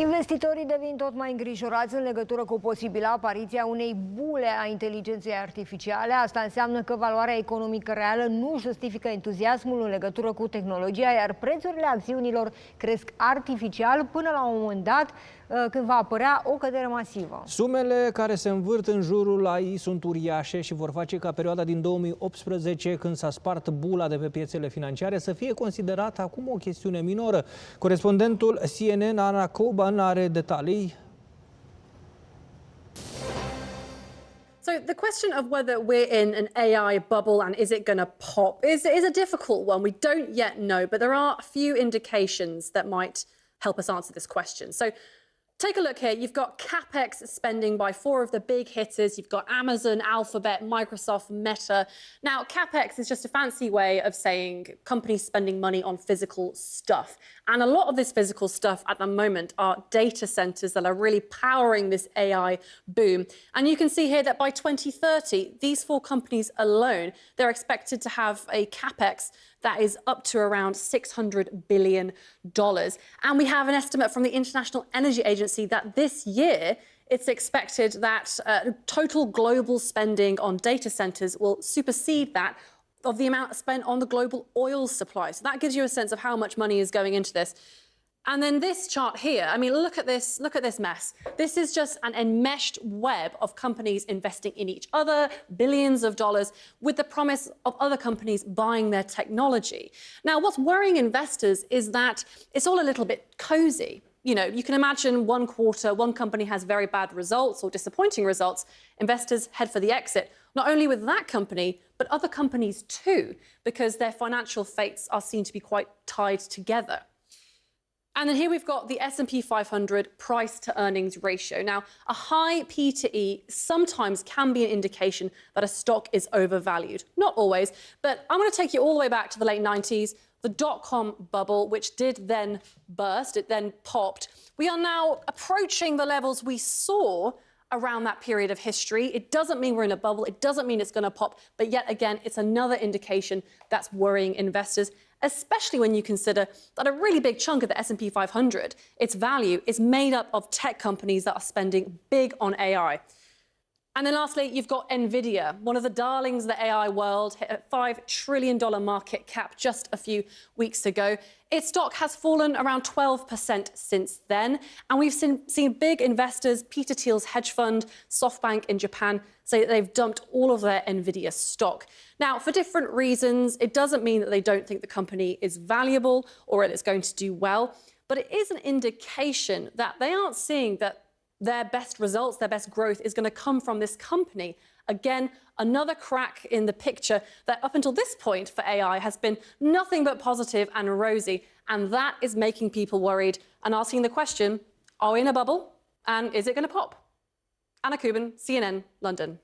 Investitorii devin tot mai îngrijorați în legătură cu posibilă apariția unei bule a inteligenței artificiale. Asta înseamnă că valoarea economică reală nu justifică entuziasmul în legătură cu tehnologia, iar prețurile acțiunilor cresc artificial până la un moment dat când va apărea o cădere masivă. Sumele care se învârt în jurul AI sunt uriașe și vor face ca perioada din 2018, când s-a spart bula de pe piețele financiare, să fie considerată acum o chestiune minoră. Corespondentul CNN, Ana Coban, are detalii. So the question of whether we're in an AI bubble and is it going to pop is a difficult one. We don't yet know, but there are a few indications that might help us answer this question. So take a look here. You've got CapEx spending by four of the big hitters. You've got Amazon, Alphabet, Microsoft, Meta. Now, CapEx is just a fancy way of saying companies spending money on physical stuff. And a lot of this physical stuff at the moment are data centers that are really powering this AI boom. And you can see here that by 2030, these four companies alone, they're expected to have a CapEx that is up to around $600 billion. And we have an estimate from the International Energy Agency that this year, it's expected that total global spending on data centers will supersede that of the amount spent on the global oil supply. So that gives you a sense of how much money is going into this. And then this chart here, I mean, look at this mess. This is just an enmeshed web of companies investing in each other, billions of dollars, with the promise of other companies buying their technology. Now, what's worrying investors is that it's all a little bit cozy. You know, you can imagine one quarter, one company has very bad results or disappointing results. Investors head for the exit, not only with that company, but other companies too, because their financial fates are seen to be quite tied together. And then here we've got the S&P 500 price to earnings ratio. Now, a high P to E sometimes can be an indication that a stock is overvalued. Not always, but I'm going to take you all the way back to the late 90s, the dot-com bubble, which did then burst, it then popped. We are now approaching the levels we saw around that period of history. It doesn't mean we're in a bubble. It doesn't mean it's going to pop. But yet again, it's another indication that's worrying investors, especially when you consider that a really big chunk of the S&P 500, its value is made up of tech companies that are spending big on AI. And then lastly, you've got NVIDIA, one of the darlings of the AI world, hit a $5 trillion market cap just a few weeks ago. Its stock has fallen around 12% since then. And we've seen big investors, Peter Thiel's hedge fund, SoftBank in Japan, say that they've dumped all of their NVIDIA stock. Now, for different reasons, it doesn't mean that they don't think the company is valuable or that it's going to do well, but it is an indication that they aren't seeing that their best results, their best growth is going to come from this company. Again, another crack in the picture that up until this point for AI has been nothing but positive and rosy. And that is making people worried and asking the question, are we in a bubble? And is it going to pop? Ana Coban, CNN, London.